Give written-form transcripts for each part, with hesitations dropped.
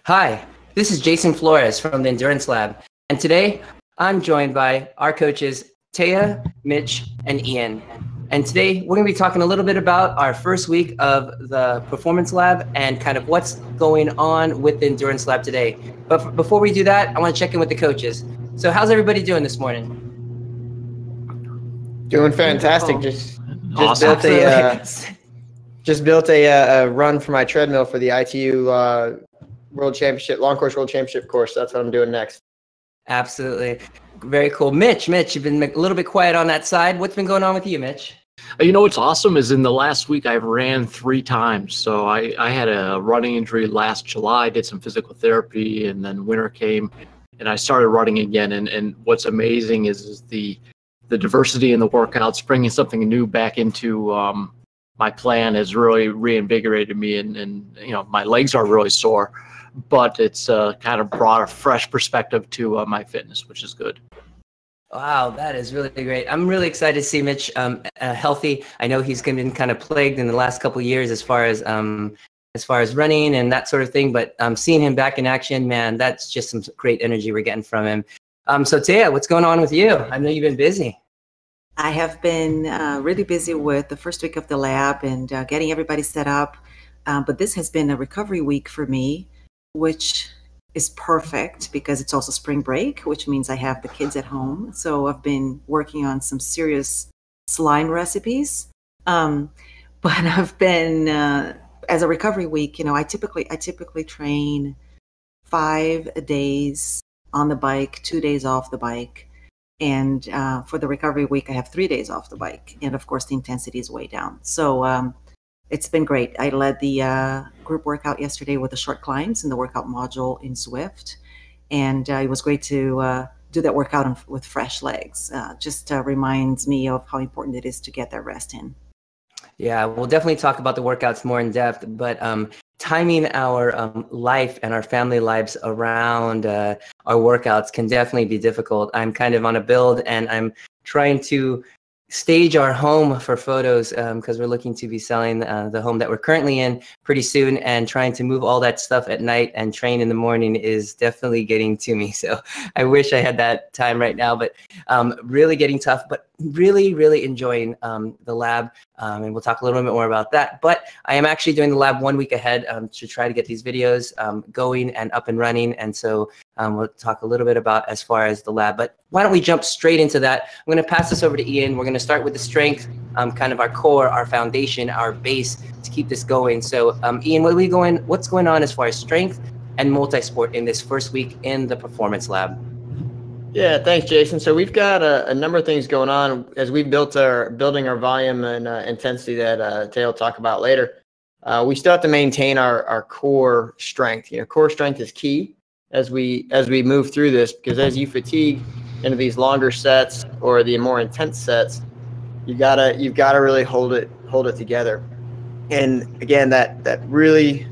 Hi, this is Jason Flores from the Endurance Lab, and today I'm joined by our coaches, Taya, Mitch, and Ian. And today we're going to be talking a little bit about our first week of the Performance Lab and kind of what's going on with the Endurance Lab today. But before we do that, I want to check in with the coaches. So how's everybody doing this morning? Doing fantastic. Awesome. Just built a run for my treadmill for the ITU World Championship, Long Course World Championship course. That's what I'm doing next. Absolutely. Very cool. Mitch, you've been a little bit quiet on that side. What's been going on with you, Mitch? You know what's awesome is in the last week I ran 3 times. So I had a running injury last July, did some physical therapy, and then winter came and I started running again. And what's amazing is the diversity in the workouts, bringing something new back into my plan has really reinvigorated me, and you know, my legs are really sore, but it's kind of brought a fresh perspective to my fitness, which is good. Wow, that is really great. I'm really excited to see Mitch healthy. I know he's been kind of plagued in the last couple of years as far as running and that sort of thing, but seeing him back in action, man, that's just some great energy we're getting from him. So Taya, what's going on with you? I know you've been busy. I have been really busy with the first week of the lab and getting everybody set up. But this has been a recovery week for me, which is perfect because it's also spring break, which means I have the kids at home. So I've been working on some serious slime recipes. But I've been, as a recovery week, you know, I typically train 5 days on the bike, 2 days off the bike. And for the recovery week, I have 3 days off the bike. And of course, the intensity is way down. So it's been great. I led the group workout yesterday with the short climbs in the workout module in Zwift. And it was great to do that workout with fresh legs. Just reminds me of how important it is to get that rest in. Yeah, we'll definitely talk about the workouts more in depth, but timing our life and our family lives around our workouts can definitely be difficult. I'm kind of on a build and I'm trying to stage our home for photos because we're looking to be selling the home that we're currently in pretty soon, and trying to move all that stuff at night and train in the morning is definitely getting to me. So I wish I had that time right now, but really getting tough, but really enjoying the lab. And we'll talk a little bit more about that. But I am actually doing the lab 1 week ahead to try to get these videos going and up and running. And so we'll talk a little bit about as far as the lab. But why don't we jump straight into that? I'm going to pass this over to Ian. We're going to start with the strength, kind of our core, our foundation, our base to keep this going. So Ian, what's going on as far as strength and multi-sport in this first week in the Performance Lab? Yeah, thanks, Jason. So we've got a number of things going on as we building our volume and intensity that Tay will talk about later. We still have to maintain our core strength. You know, core strength is key as we move through this, because as you fatigue into these longer sets or the more intense sets, you've got to really hold it together. And again, that really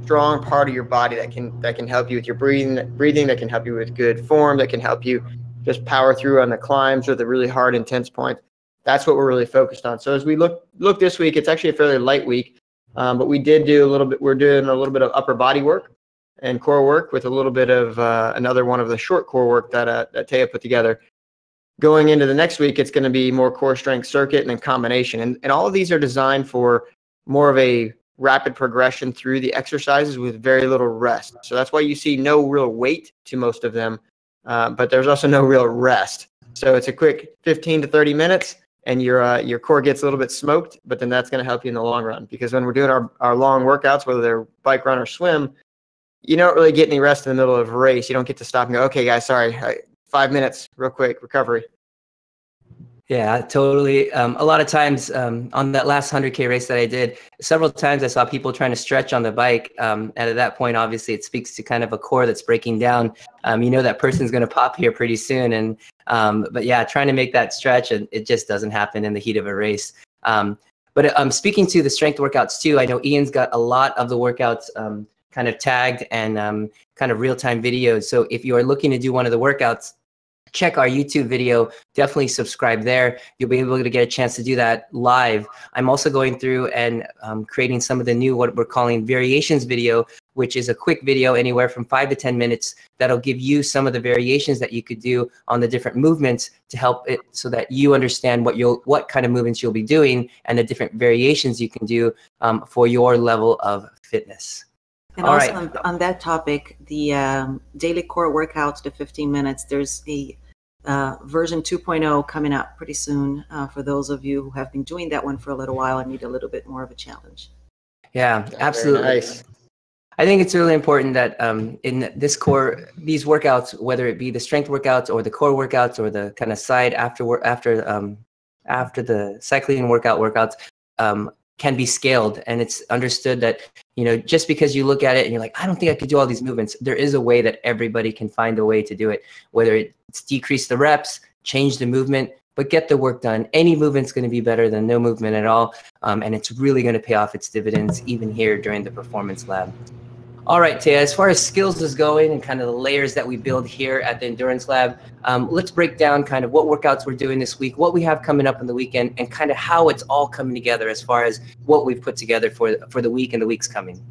strong part of your body that can help you with your breathing, that can help you with good form, that can help you just power through on the climbs or the really hard, intense points. That's what we're really focused on. So as we look this week, it's actually a fairly light week, but we're doing a little bit of upper body work and core work with a little bit of another one of the short core work that Taya put together. Going into the next week, it's going to be more core strength circuit and then combination. And all of these are designed for more of a rapid progression through the exercises with very little rest. So that's why you see no real weight to most of them, but there's also no real rest. So it's a quick 15 to 30 minutes and your core gets a little bit smoked, but then that's going to help you in the long run, because when we're doing our long workouts, whether they're bike, run, or swim, you don't really get any rest in the middle of a race. You don't get to stop and go, okay, guys, sorry, 5 minutes, real quick, recovery. Yeah, totally. A lot of times on that last 100K race that I did, several times I saw people trying to stretch on the bike. And at that point, obviously, it speaks to kind of a core that's breaking down. You know that person's going to pop here pretty soon. And but yeah, trying to make that stretch, and it just doesn't happen in the heat of a race. But speaking to the strength workouts too, I know Ian's got a lot of the workouts kind of tagged and kind of real-time videos. So if you are looking to do one of the workouts, check our YouTube video. Definitely subscribe there. You'll be able to get a chance to do that live. I'm also going through and creating some of the new, what we're calling variations video, which is a quick video anywhere from 5 to 10 minutes that'll give you some of the variations that you could do on the different movements to help it so that you understand what kind of movements you'll be doing and the different variations you can do for your level of fitness. And All also right. on that topic, the daily core workouts, the 15 minutes, there's a version 2.0 coming out pretty soon for those of you who have been doing that one for a little while and need a little bit more of a challenge. Yeah, absolutely. Very nice. I think it's really important that in these workouts, whether it be the strength workouts or the core workouts or the kind of side after the cycling workouts, can be scaled. And it's understood that, just because you look at it and you're like, I don't think I could do all these movements, there is a way that everybody can find a way to do it, whether it's decrease the reps, change the movement, but get the work done. Any movement's going to be better than no movement at all. And it's really going to pay off its dividends even here during the performance lab. All right, Taya, as far as skills is going and kind of the layers that we build here at the Endurance Lab, let's break down kind of what workouts we're doing this week, what we have coming up in the weekend, and kind of how it's all coming together as far as what we've put together for the week and the weeks coming.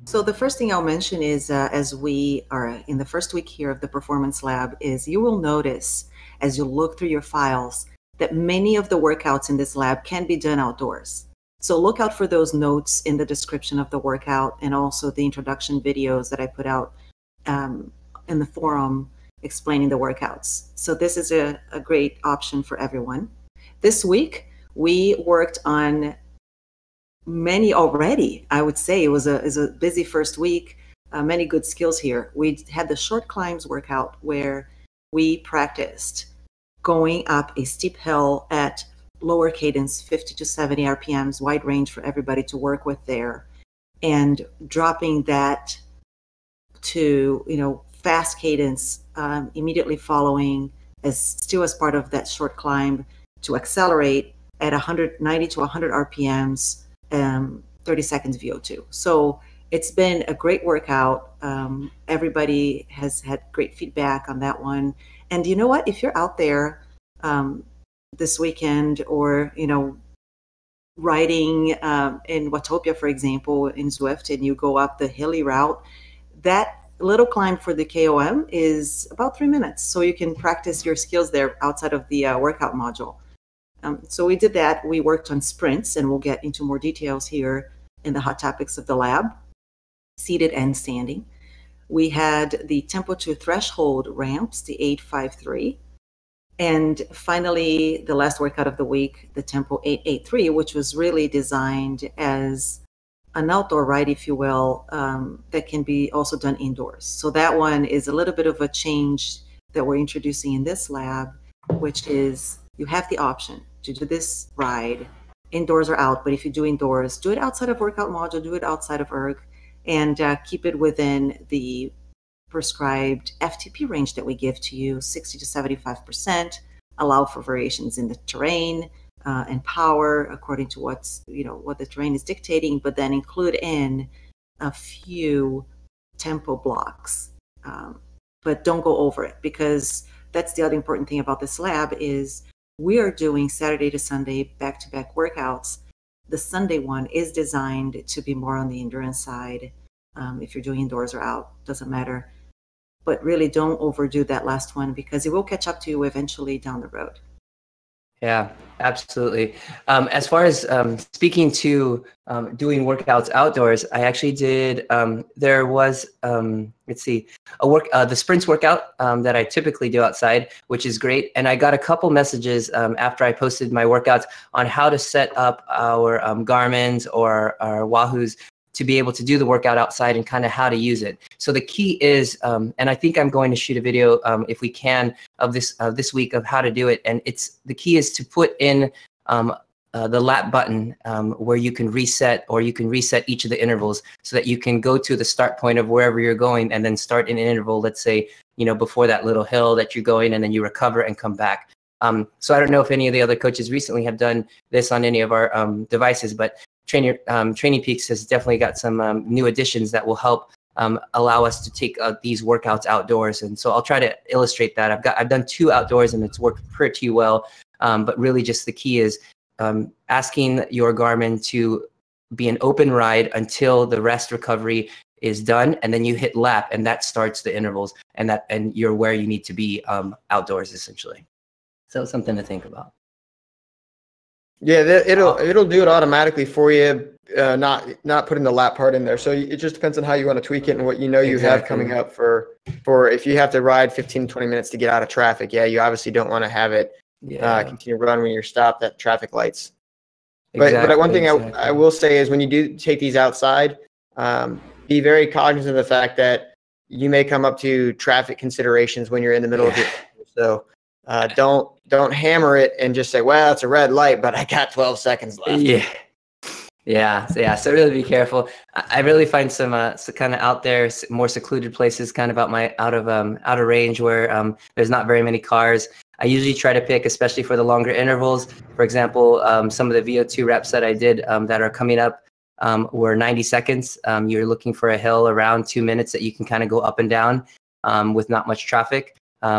So the first thing I'll mention is as we are in the first week here of the Performance Lab is you will notice as you look through your files that many of the workouts in this lab can be done outdoors. So look out for those notes in the description of the workout and also the introduction videos that I put out in the forum explaining the workouts. So this is a great option for everyone. This week, we worked on many already. I would say it was a busy first week, many good skills here. We had the short climbs workout where we practiced going up a steep hill at lower cadence, 50 to 70 RPMs, wide range for everybody to work with there, and dropping that to fast cadence immediately following, still as part of that short climb, to accelerate at 190 to 100 RPMs, 30 seconds VO2. So it's been a great workout. Everybody has had great feedback on that one. And you know what? If you're out there this weekend or, riding in Watopia, for example, in Zwift, and you go up the hilly route, that little climb for the KOM is about 3 minutes. So you can practice your skills there outside of the workout module. So we did that. We worked on sprints, and we'll get into more details here in the hot topics of the lab, seated and standing. We had the tempo to threshold ramps, the 853. And finally, the last workout of the week, the tempo 883, which was really designed as an outdoor ride, if you will, that can be also done indoors. So that one is a little bit of a change that we're introducing in this lab, which is you have the option to do this ride indoors or out. But if you do indoors, do it outside of workout module, do it outside of erg, and keep it within the prescribed FTP range that we give to you, 60 to 75%, allow for variations in the terrain and power according to what the terrain is dictating, but then include in a few tempo blocks. But don't go over it, because that's the other important thing about this lab is we are doing Saturday to Sunday back-to-back workouts. The Sunday one is designed to be more on the endurance side. If you're doing indoors or out, doesn't matter. But really don't overdo that last one, because it will catch up to you eventually down the road. Yeah, absolutely. As far as speaking to doing workouts outdoors, I actually did, there was, the sprints workout that I typically do outside, which is great. And I got a couple messages after I posted my workouts on how to set up our Garmin's or our Wahoo's to be able to do the workout outside and kind of how to use it. So the key is, and I think I'm going to shoot a video if we can of this week of how to do it. And the key is to put in the lap button where you can reset, or you can reset each of the intervals so that you can go to the start point of wherever you're going and then start an interval, let's say, before that little hill that you're going, and then you recover and come back. So I don't know if any of the other coaches recently have done this on any of our devices, but Training Peaks has definitely got some new additions that will help allow us to take these workouts outdoors. And so I'll try to illustrate that. I've done 2 outdoors and it's worked pretty well. But really just the key is asking your Garmin to be an open ride until the rest recovery is done, and then you hit lap, and that starts the intervals, and you're where you need to be outdoors essentially. So something to think about. Yeah, it'll do it automatically for you, not putting the lap part in there. So it just depends on how you want to tweak it and what you have coming up for if you have to ride 15, 20 minutes to get out of traffic. Yeah, you obviously don't want to have it continue to run when you're stopped at traffic lights. But one thing I will say is when you do take these outside, be very cognizant of the fact that you may come up to traffic considerations when you're in the middle of it. So don't hammer it and just say, well, it's a red light, but I got 12 seconds left. Yeah. So really be careful. I really find some kind of out there, more secluded places, kind of out of range where there's not very many cars. I usually try to pick, especially for the longer intervals. For example, some of the VO2 reps that I did that are coming up were 90 seconds. You're looking for a hill around 2 minutes that you can kind of go up and down with not much traffic.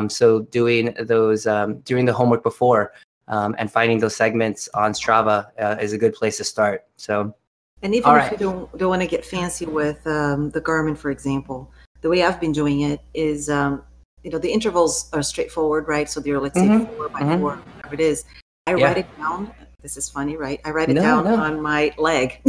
So doing those doing the homework before and finding those segments on Strava is a good place to start. So, and even if you don't want to get fancy with the Garmin, for example, the way I've been doing it is, the intervals are straightforward, right? So they're, let's say 4 by 4, whatever it is. I write it down. This is funny, right? I write it down on my leg.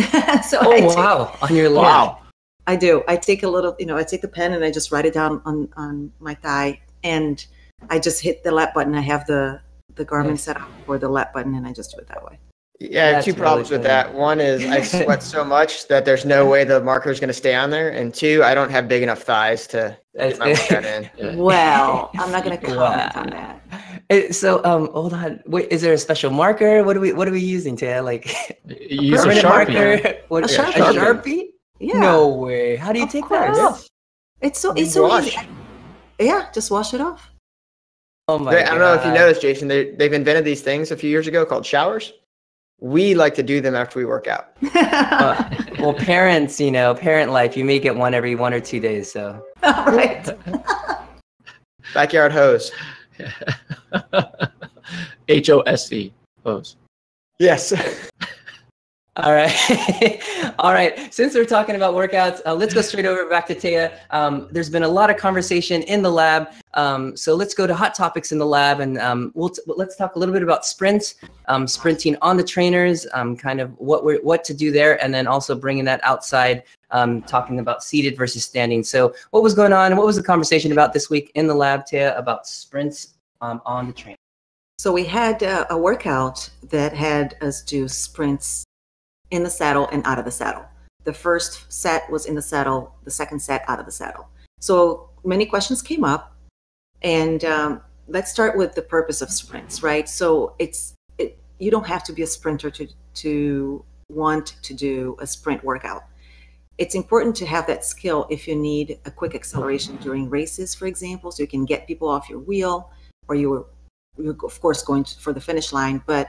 So on your leg. Wow. I do. I take a little, I take the pen and I just write it down on my thigh, and I just hit the lap button. I have the Garmin set up for the lap button, and I just do it that way. Yeah, I have two problems with that. One is I sweat so much that there's no way the marker is going to stay on there. And two, I don't have big enough thighs to get my workout in. Well, I'm not going to comment on that. So, hold on. Wait, is there a special marker? What are we using, Taya? Like use a Sharpie. Marker? What, a Sharpie. A Sharpie? Yeah. No way. How do you take that? Off? It's so easy. Yeah, just wash it off. Oh my God. I don't know if you noticed, Jason, they've invented these things a few years ago called showers. We like to do them after we work out. Well, parents, parent life, you may get one every 1 or 2 days. So, all right. Backyard hose. HOSE hose. Yes. All right. All right. Since we're talking about workouts, let's go straight over back to Taya. There's been a lot of conversation in the lab. So let's go to hot topics in the lab, and let's talk a little bit about sprints, sprinting on the trainers, kind of what to do there, and then also bringing that outside, talking about seated versus standing. So what was going on? What was the conversation about this week in the lab, Taya, about sprints on the trainer? So we had a workout that had us do sprints in the saddle and out of the saddle. The first set was in the saddle, the second set out of the saddle. So many questions came up, and let's start with the purpose of sprints, right? So you don't have to be a sprinter to want to do a sprint workout. It's important to have that skill if you need a quick acceleration during races, for example, so you can get people off your wheel, or you're of course going for the finish line, but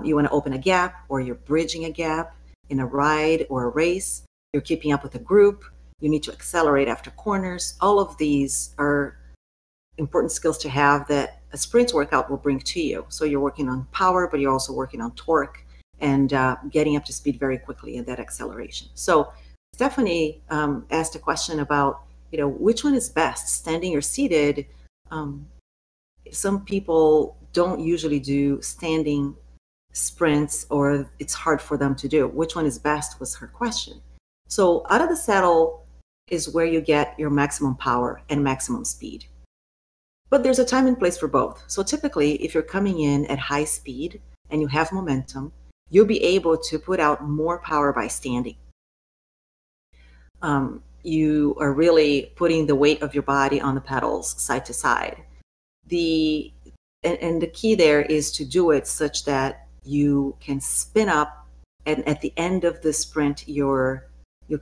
you want to open a gap, or you're bridging a gap in a ride or a race. You're keeping up with a group. You need to accelerate after corners. All of these are important skills to have that a sprint workout will bring to you. So you're working on power, but you're also working on torque and getting up to speed very quickly in that acceleration. So Stephanie asked a question about, which one is best, standing or seated? Some people don't usually do standing sprints, or it's hard for them to do. Which one is best was her question. So out of the saddle is where you get your maximum power and maximum speed. But there's a time and place for both. So typically, if you're coming in at high speed and you have momentum, you'll be able to put out more power by standing. You are really putting the weight of your body on the pedals side to side. And the key there is to do it such that you can spin up, and at the end of the sprint, you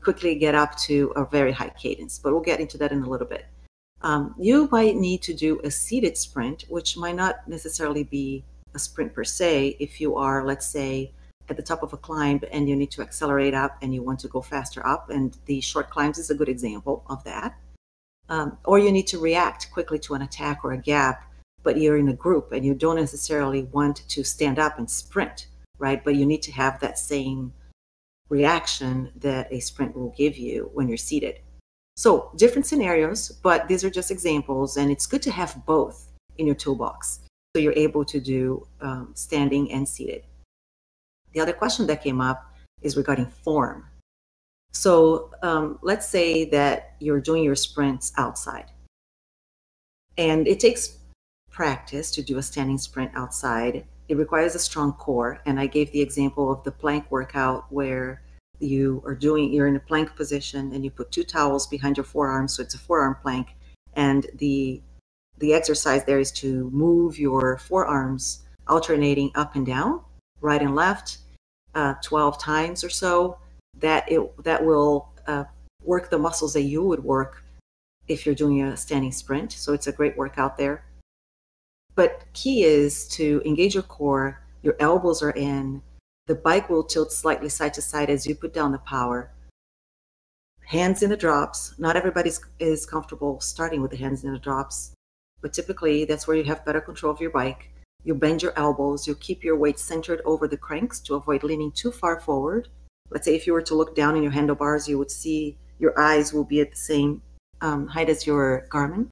quickly get up to a very high cadence. But we'll get into that in a little bit. You might need to do a seated sprint, which might not necessarily be a sprint per se. If you are, let's say, at the top of a climb and you need to accelerate up and you want to go faster up, and the short climbs is a good example of that. Or you need to react quickly to an attack or a gap, but you're in a group and you don't necessarily want to stand up and sprint, right? But you need to have that same reaction that a sprint will give you when you're seated. So different scenarios, but these are just examples, and it's good to have both in your toolbox. So you're able to do standing and seated. The other question that came up is regarding form. So let's say that you're doing your sprints outside. And it takes practice to do a standing sprint outside. It requires a strong core. And I gave the example of the plank workout where you're in a plank position and you put 2 towels behind your forearms. So it's a forearm plank. And the exercise there is to move your forearms alternating up and down, right and left, 12 times or so. That will work the muscles that you would work if you're doing a standing sprint. So it's a great workout there. But key is to engage your core, your elbows are in, the bike will tilt slightly side to side as you put down the power. Hands in the drops. Not everybody is comfortable starting with the hands in the drops, but typically that's where you have better control of your bike. You bend your elbows, you keep your weight centered over the cranks to avoid leaning too far forward. Let's say if you were to look down in your handlebars, you would see your eyes will be at the same height as your Garmin.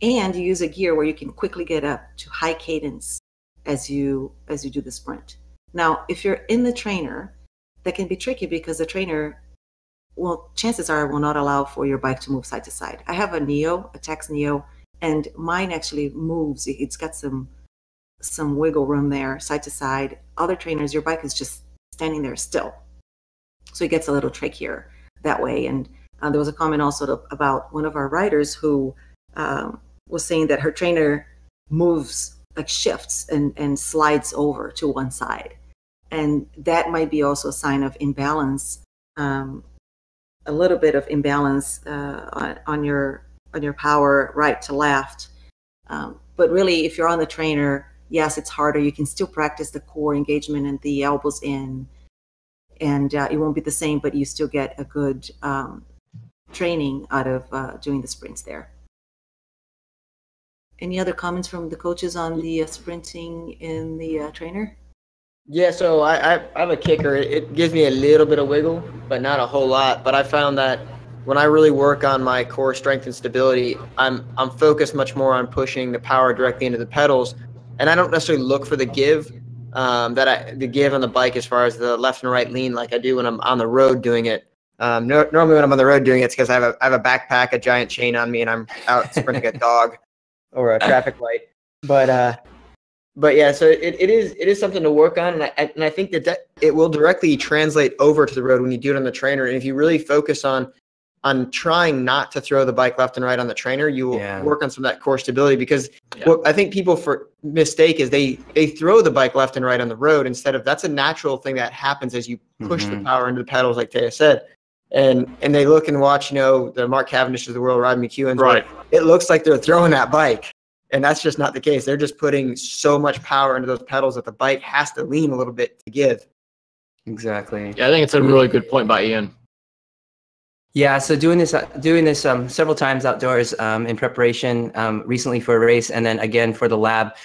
And you use a gear where you can quickly get up to high cadence as you do the sprint. Now, if you're in the trainer, that can be tricky because the trainer, well, chances are will not allow for your bike to move side to side. I have a Neo, a Tax Neo, and mine actually moves. It's got some wiggle room there, side to side. Other trainers, your bike is just standing there still. So it gets a little trickier that way. And there was a comment also about one of our riders who was saying that her trainer moves, like shifts and slides over to one side. And that might be also a sign of imbalance, a little bit of imbalance on your power right to left. But really, if you're on the trainer, yes, it's harder. You can still practice the core engagement and the elbows in, and it won't be the same, but you still get a good training out of doing the sprints there. Any other comments from the coaches on the sprinting in the trainer? Yeah, so I have a kicker. It gives me a little bit of wiggle, but not a whole lot. But I found that when I really work on my core strength and stability, I'm focused much more on pushing the power directly into the pedals, and I don't necessarily look for the give the give on the bike as far as the left and right lean like I do when I'm on the road doing it. Normally when I'm on the road doing it, it's because I have a backpack, a giant chain on me, and I'm out sprinting a dog or a traffic light. But yeah, so it is something to work on, and I think that it will directly translate over to the road when you do it on the trainer. And if you really focus on trying not to throw the bike left and right on the trainer, you will work on some of that core stability. Because what I think people mistake is they throw the bike left and right on the road instead of, that's a natural thing that happens as you push the power into the pedals, like Taya said. And they look and watch, the Mark Cavendishes of the world, Rod McEwen's. Right. It looks like they're throwing that bike. And that's just not the case. They're just putting so much power into those pedals that the bike has to lean a little bit to give. Exactly. Yeah, I think it's a really good point by Ian. Yeah, so doing this several times outdoors in preparation, recently for a race, and then again for the lab,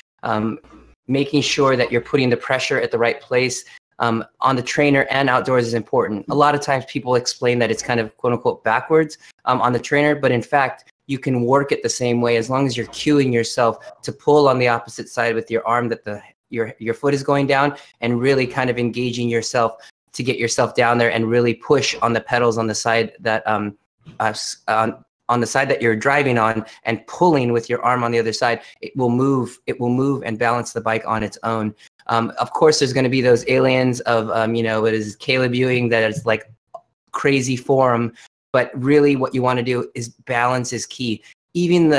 making sure that you're putting the pressure at the right place on the trainer and outdoors is important. A lot of times people explain that it's kind of quote unquote backwards on the trainer, but in fact, you can work it the same way as long as you're cueing yourself to pull on the opposite side with your arm that your foot is going down, and really kind of engaging yourself to get yourself down there and really push on the pedals on the side that on the side that you're driving on, and pulling with your arm on the other side. It will move and balance the bike on its own. Of course, there's going to be those aliens of what is Caleb Ewing, that is like crazy form. But really what you want to do is balance is key. Even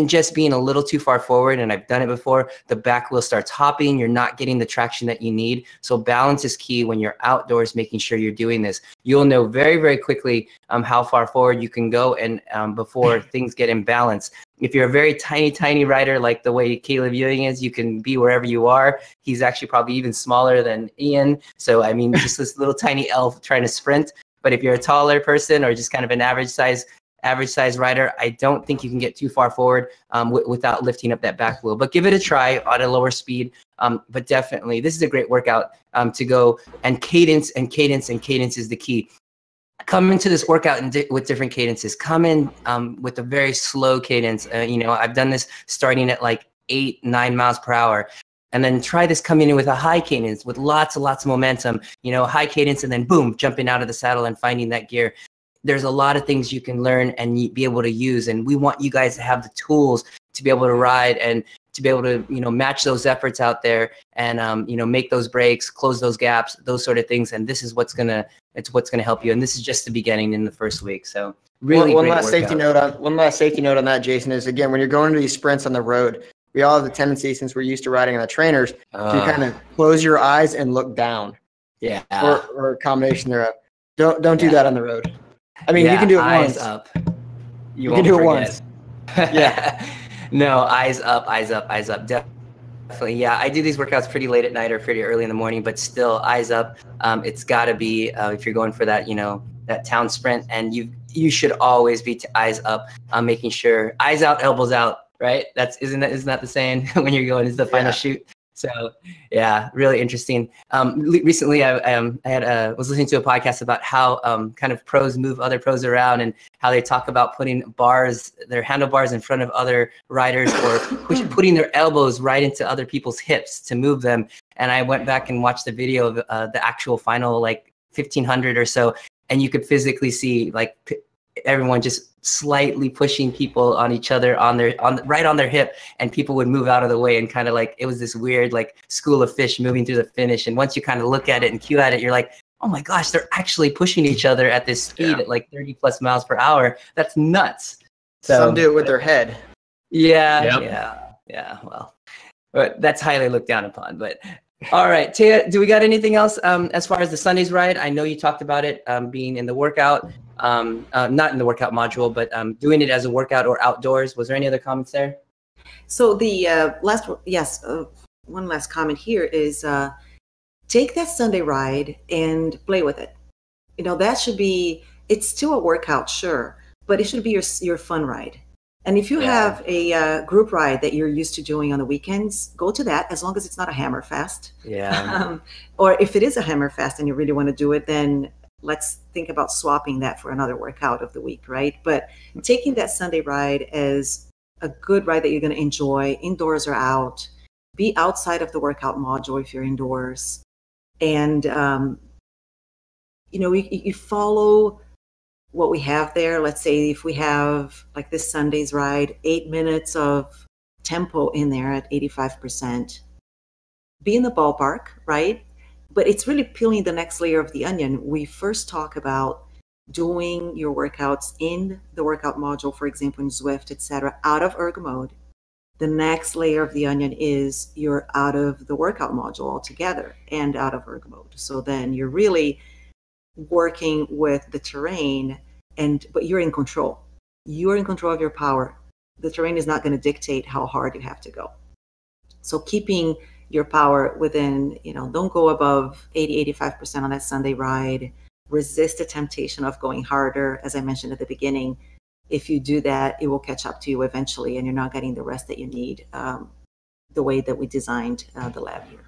just being a little too far forward, and I've done it before, the back wheel starts hopping, you're not getting the traction that you need. So balance is key when you're outdoors, making sure you're doing this. You'll know very, very quickly how far forward you can go, and before things get imbalanced. If you're a very tiny, tiny rider, like the way Caleb Ewing is, you can be wherever you are. He's actually probably even smaller than Ian. So, I mean, just this little tiny elf trying to sprint. But if you're a taller person or just kind of an average size rider, I don't think you can get too far forward without lifting up that back wheel. But give it a try on a lower speed. But definitely, this is a great workout to go. And cadence is the key. come into this workout with different cadences. Come in with a very slow cadence. I've done this starting at like 8-9 miles per hour. And then try this coming in with a high cadence with lots and lots of momentum, high cadence, and then boom, jumping out of the saddle and finding that gear. There's a lot of things you can learn and be able to use. And we want you guys to have the tools to be able to ride and to be able to, match those efforts out there and, make those breaks, close those gaps, those sort of things. And this is what's going to help you. And this is just the beginning in the first week. So really one last safety note on that, Jason, is again, when you're going to these sprints on the road, we all have the tendency, since we're used to riding on the trainers, to kind of close your eyes and look down. Yeah. Or a combination thereof. Don't do that on the road. I mean, you can do it eyes once. Up. You can do it once. Yeah. No, eyes up. Definitely. Yeah, I do these workouts pretty late at night or pretty early in the morning, but still eyes up. It's got to be if you're going for that, that town sprint, and you should always be eyes up, making sure eyes out, elbows out. Right? Isn't that the saying when you're going is the final shoot? So yeah, really interesting. Recently I was listening to a podcast about how kind of pros move other pros around and how they talk about putting their handlebars in front of other riders or putting their elbows right into other people's hips to move them. And I went back and watched the video of the actual final, like 1500 or so, and you could physically see like everyone just slightly pushing people on each other right on their hip, and people would move out of the way, and kind of like it was this weird like school of fish moving through the finish. And once you kind of look at it and cue at it, you're like, oh my gosh, they're actually pushing each other at this speed at like 30 plus miles per hour. That's nuts. So some do it with their head. Yeah. Well, but that's highly looked down upon. But all right, Taya, do we got anything else as far as the Sundays ride? I know you talked about it being in the workout, not in the workout module, but doing it as a workout or outdoors. Was there any other comments there? So the one last comment here is take that Sunday ride and play with it. That should be, it's still a workout, sure, but it should be your fun ride. And if you have a group ride that you're used to doing on the weekends, go to that, as long as it's not a hammer fast. Yeah. Or if it is a hammer fast and you really want to do it, then let's think about swapping that for another workout of the week, right? But taking that Sunday ride as a good ride that you're going to enjoy, indoors or out, be outside of the workout module if you're indoors. And, you follow what we have there. Let's say if we have like this Sunday's ride, 8 minutes of tempo in there at 85%, be in the ballpark, right? But it's really peeling the next layer of the onion. We first talk about doing your workouts in the workout module, for example, in Zwift, etc., out of erg mode. The next layer of the onion is you're out of the workout module altogether and out of erg mode. So then you're really working with the terrain, but you're in control. You're in control of your power. The terrain is not going to dictate how hard you have to go. So keeping your power within, don't go above 80-85% on that Sunday ride. Resist the temptation of going harder. As I mentioned at the beginning, if you do that, it will catch up to you eventually, and you're not getting the rest that you need the way that we designed the lab here.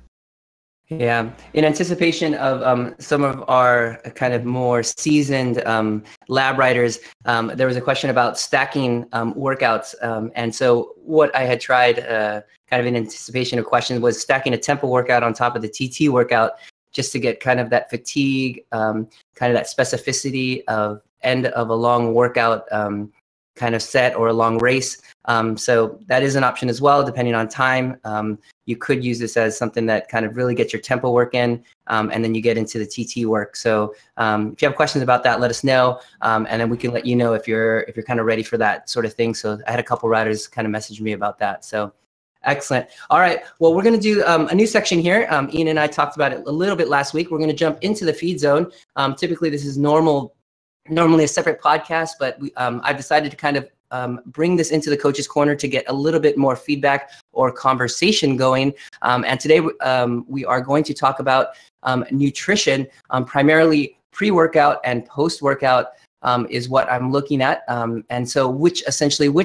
Yeah, in anticipation of some of our kind of more seasoned lab riders, there was a question about stacking workouts. And so what I had tried kind of in anticipation of questions was stacking a tempo workout on top of the TT workout, just to get kind of that fatigue, kind of that specificity of end of a long workout kind of set or a long race. So that is an option as well, depending on time. You could use this as something that kind of really gets your tempo work in, and then you get into the TT work. So if you have questions about that, let us know, and then we can let you know if you're kind of ready for that sort of thing. So I had a couple riders kind of message me about that. So excellent. All right. Well, we're going to do a new section here. Ian and I talked about it a little bit last week. We're going to jump into the feed zone. Typically, this is normally a separate podcast, but I've decided to kind of bring this into the Coach's Corner to get a little bit more feedback or conversation going. And today we are going to talk about nutrition, primarily pre-workout and post-workout is what I'm looking at. And so which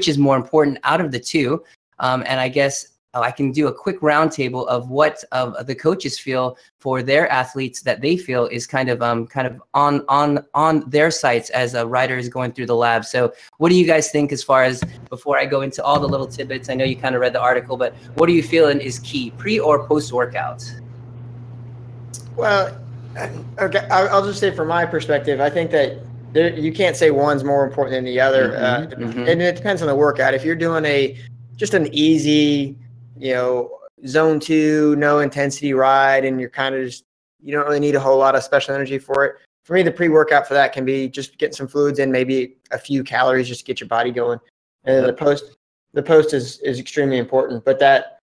is more important out of the two? And I guess I can do a quick roundtable of what the coaches feel for their athletes that they feel is kind of on their sites as a rider is going through the lab. So what do you guys think as far as, before I go into all the little tidbits, I know you kind of read the article, but what do you feel is key, pre or post workout? Well, okay, I'll just say from my perspective, I think that you can't say one's more important than the other, and it depends on the workout. If you're doing just an easy, zone 2, no intensity ride, and you're kind of just, you don't really need a whole lot of special energy for it. For me, the pre-workout for that can be just getting some fluids in, maybe a few calories just to get your body going. And the post is extremely important. But that,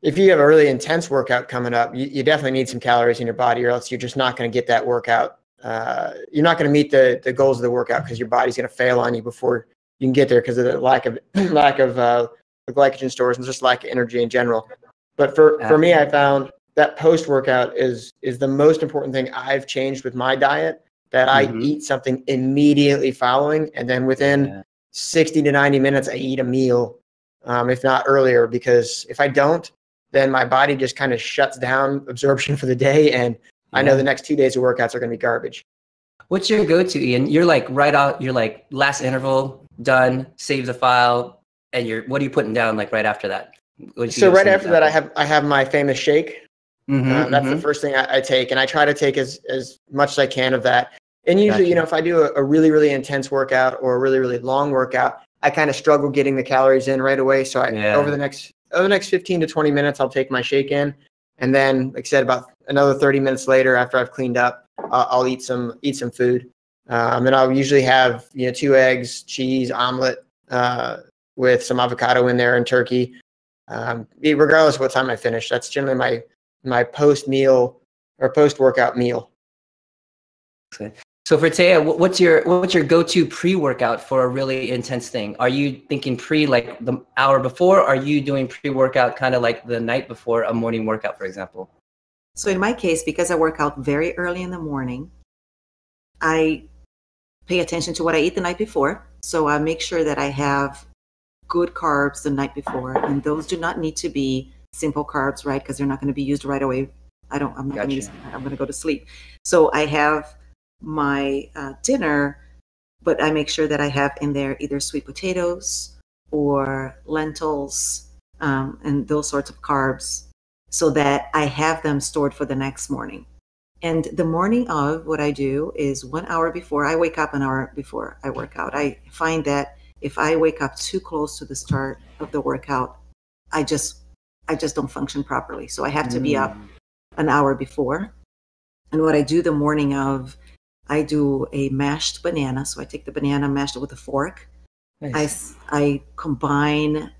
if you have a really intense workout coming up, you definitely need some calories in your body, or else you're just not going to get that workout. You're not going to meet the goals of the workout, because your body's going to fail on you before you can get there, because of the lack of the glycogen stores and just lack of energy in general. But for me, I found that post-workout is the most important thing I've changed with my diet, that I eat something immediately following, and then within 60 to 90 minutes, I eat a meal, if not earlier, because if I don't, then my body just kind of shuts down absorption for the day, and I know the next 2 days of workouts are going to be garbage. What's your go-to, Ian? You're like you're like last interval, done, save the file, and what are you putting down like right after that? So right after that, I have my famous shake. That's the first thing I take, and I try to take as much as I can of that. And usually, if I do a really, really intense workout or a really, really long workout, I kind of struggle getting the calories in right away. So over the next 15 to 20 minutes, I'll take my shake in, and then, like I said, about another 30 minutes later, after I've cleaned up, I'll eat some food. And I'll usually have 2 eggs, cheese, omelet, with some avocado in there, and turkey. Regardless of what time I finish, that's generally my post meal or post workout meal. Okay. So for Taya, what's your go-to pre-workout for a really intense thing? Are you thinking pre like the hour before? Or are you doing pre-workout kind of like the night before a morning workout, for example? So in my case, because I work out very early in the morning, I pay attention to what I eat the night before. So I make sure that I have good carbs the night before, and those do not need to be simple carbs, right? Because they're not going to be used right away. I'm not going to use. I'm going to go to sleep. So I have my dinner, but I make sure that I have in there either sweet potatoes or lentils, and those sorts of carbs, so that I have them stored for the next morning. And the morning of, what I do is 1 hour before I wake up, an hour before I work out. I find that if I wake up too close to the start of the workout, I just don't function properly. So I have to be up an hour before. And what I do the morning of, I do a mashed banana. So I take the banana, mash it with a fork. Nice. I combine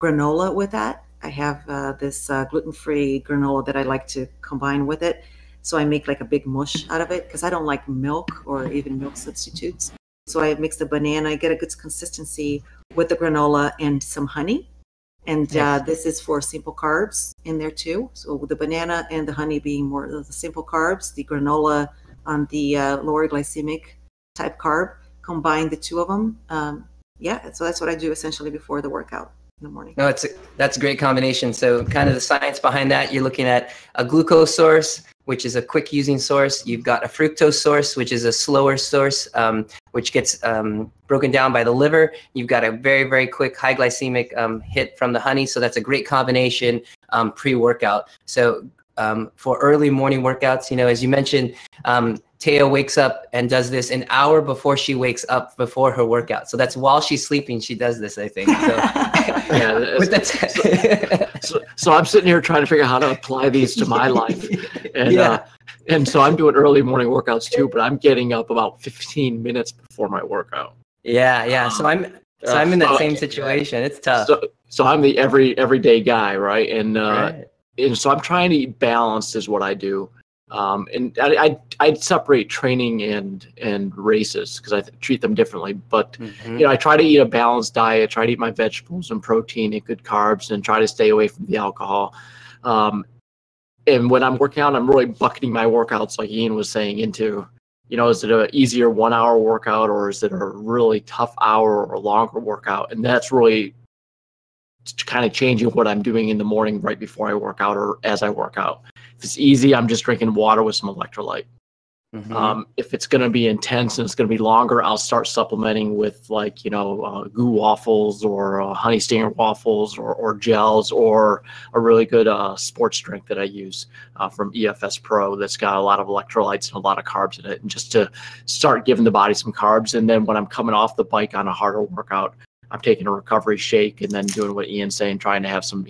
granola with that. I have this gluten-free granola that I like to combine with it. So I make like a big mush out of it, because I don't like milk or even milk substitutes. So I mix the banana, I get a good consistency with the granola and some honey. And this is for simple carbs in there too. So with the banana and the honey being more of the simple carbs, the granola on the lower glycemic type carb, combine the two of them. So that's what I do essentially before the workout in the morning. No, that's a great combination. So kind of the science behind that, you're looking at a glucose source, which is a quick using source. You've got a fructose source, which is a slower source, which gets broken down by the liver. You've got a very, very quick high glycemic hit from the honey. So that's a great combination pre-workout. So for early morning workouts, as you mentioned, Taya wakes up and does this an hour before she wakes up before her workout. So that's while she's sleeping, she does this, I think. So, so I'm sitting here trying to figure out how to apply these to my life. And so I'm doing early morning workouts too, but I'm getting up about 15 minutes before my workout. Yeah. So I'm in that same situation. It's tough. So I'm the everyday guy, right? And so I'm trying to eat balanced is what I do. And I'd separate training and races, because I treat them differently. But I try to eat a balanced diet, try to eat my vegetables and protein and good carbs, and try to stay away from the alcohol. And when I'm working out, I'm really bucketing my workouts, like Ian was saying, into, is it an easier 1 hour workout, or is it a really tough hour or longer workout? And that's really kind of changing what I'm doing in the morning right before I work out or as I work out. If it's easy, I'm just drinking water with some electrolyte. If it's going to be intense and it's going to be longer, I'll start supplementing with like, goo waffles or honey stinger waffles or gels or a really good sports drink that I use from EFS Pro that's got a lot of electrolytes and a lot of carbs in it. And just to start giving the body some carbs. And then when I'm coming off the bike on a harder workout, I'm taking a recovery shake and then doing what Ian's saying, trying to have some,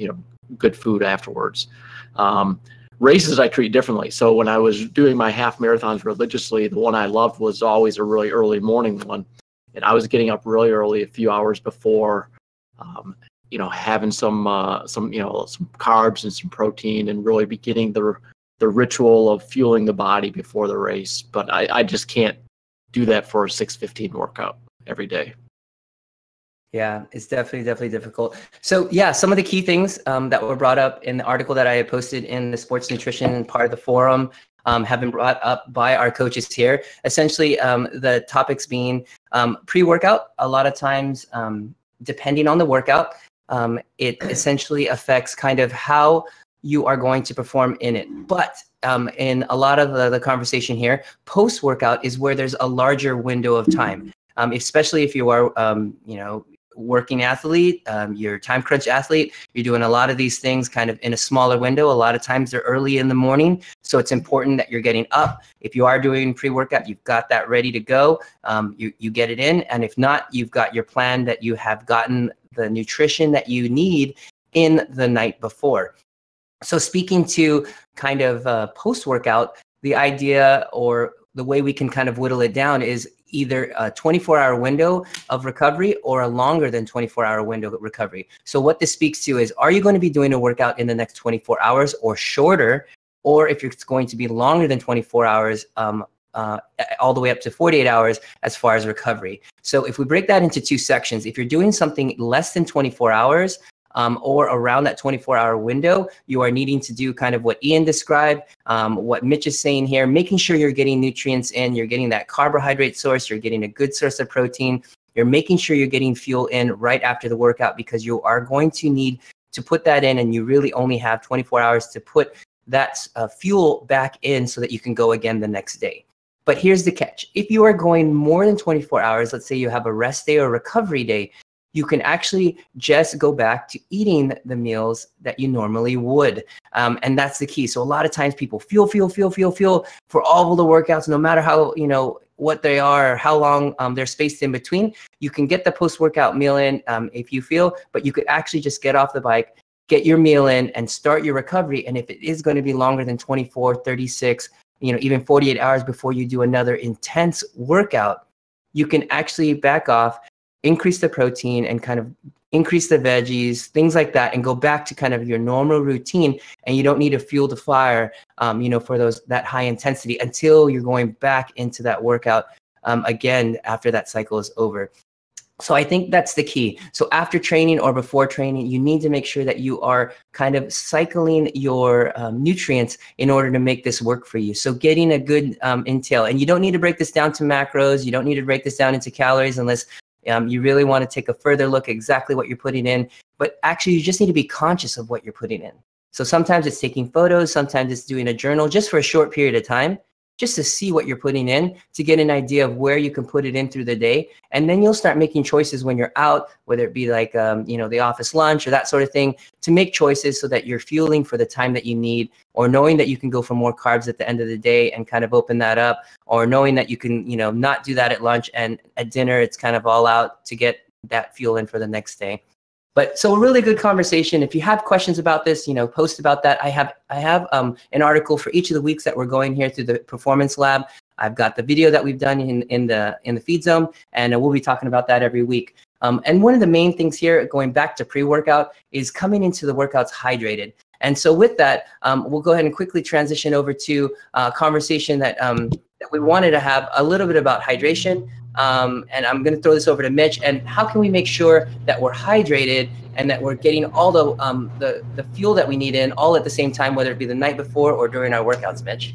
good food afterwards. Races I treat differently. So when I was doing my half marathons religiously, the one I loved was always a really early morning one. And I was getting up really early, a few hours before, having some carbs and some protein and really beginning the ritual of fueling the body before the race. But I just can't do that for a 6:15 workout every day. Yeah, it's definitely difficult. So yeah, some of the key things that were brought up in the article that I posted in the sports nutrition part of the forum have been brought up by our coaches here. Essentially, the topics being pre-workout. A lot of times, depending on the workout, it essentially affects kind of how you are going to perform in it. But in a lot of the conversation here, post-workout is where there's a larger window of time, especially if you are, working athlete, you're a time crunch athlete, you're doing a lot of these things kind of in a smaller window. A lot of times they're early in the morning. So it's important that you're getting up. If you are doing pre-workout, you've got that ready to go. You get it in. And if not, you've got your plan that you have gotten the nutrition that you need in the night before. So speaking to kind of post-workout, the idea or the way we can kind of whittle it down is either a 24-hour window of recovery or a longer than 24-hour window of recovery. So what this speaks to is, are you going to be doing a workout in the next 24 hours or shorter? Or if it's going to be longer than 24 hours, all the way up to 48 hours as far as recovery. So if we break that into two sections, if you're doing something less than 24 hours, or around that 24-hour window, you are needing to do kind of what Ian described, what Mitch is saying here, making sure you're getting nutrients in, you're getting that carbohydrate source, you're getting a good source of protein, you're making sure you're getting fuel in right after the workout, because you are going to need to put that in, and you really only have 24 hours to put that fuel back in so that you can go again the next day. But here's the catch. If you are going more than 24 hours, let's say you have a rest day or recovery day, you can actually just go back to eating the meals that you normally would. And that's the key. So a lot of times people fuel for all the workouts, no matter how, what they are, or how long they're spaced in between. You can get the post-workout meal in if you feel, but you could actually just get off the bike, get your meal in, and start your recovery. And if it is going to be longer than 24, 36, even 48 hours before you do another intense workout, you can actually back off, increase the protein and kind of increase the veggies, things like that, and go back to kind of your normal routine. And you don't need to fuel the fire, for that high intensity until you're going back into that workout again after that cycle is over. So I think that's the key. So after training or before training, you need to make sure that you are kind of cycling your nutrients in order to make this work for you. So getting a good intel, and you don't need to break this down to macros. You don't need to break this down into calories unless you really want to take a further look at exactly what you're putting in. But actually, you just need to be conscious of what you're putting in. So sometimes it's taking photos, sometimes it's doing a journal just for a short period of time, just to see what you're putting in, to get an idea of where you can put it in through the day. And then you'll start making choices when you're out, whether it be like, the office lunch or that sort of thing, to make choices so that you're fueling for the time that you need, or knowing that you can go for more carbs at the end of the day and kind of open that up, or knowing that you can, not do that at lunch, and at dinner, it's kind of all out to get that fuel in for the next day. But so a really good conversation. If you have questions about this, post about that. I have an article for each of the weeks that we're going here through the Performance Lab. I've got the video that we've done in the feed zone, and we'll be talking about that every week. And one of the main things here, going back to pre-workout, is coming into the workouts hydrated. And so with that, we'll go ahead and quickly transition over to a conversation that we wanted to have a little bit about hydration. And I'm going to throw this over to Mitch. And how can we make sure that we're hydrated and that we're getting all the fuel that we need in all at the same time, whether it be the night before or during our workouts, Mitch?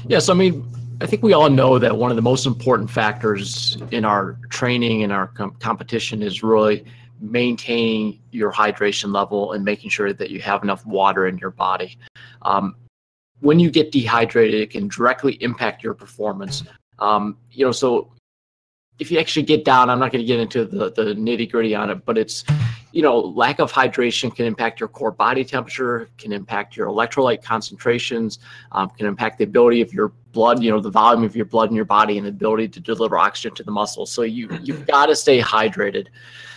Yes, I think we all know that one of the most important factors in our training and our competition is really maintaining your hydration level and making sure that you have enough water in your body. When you get dehydrated, it can directly impact your performance. So if you actually get down, I'm not going to get into the nitty gritty on it, but it's, lack of hydration can impact your core body temperature, can impact your electrolyte concentrations, can impact the ability of your blood, the volume of your blood in your body and the ability to deliver oxygen to the muscles. So you've got to stay hydrated.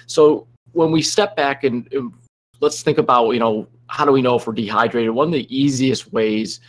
So when we step back and let's think about, how do we know if we're dehydrated? One of the easiest ways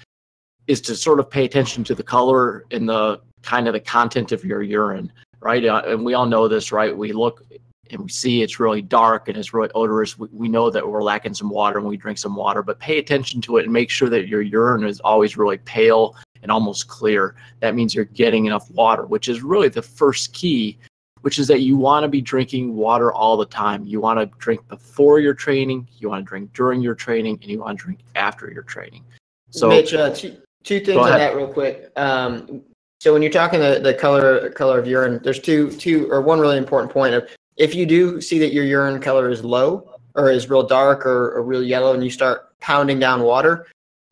is to sort of pay attention to the color and the kind of the content of your urine, right? And we all know this, right? We look and we see it's really dark and it's really odorous. We know that we're lacking some water and we drink some water, but pay attention to it and make sure that your urine is always really pale and almost clear. That means you're getting enough water, which is really the first key, which is that you want to be drinking water all the time. You want to drink before your training, you want to drink during your training, and you want to drink after your training. So Mitch, two things on that real quick. So when you're talking the color of urine, there's one really important point of, if you do see that your urine color is low or is real dark or real yellow and you start pounding down water,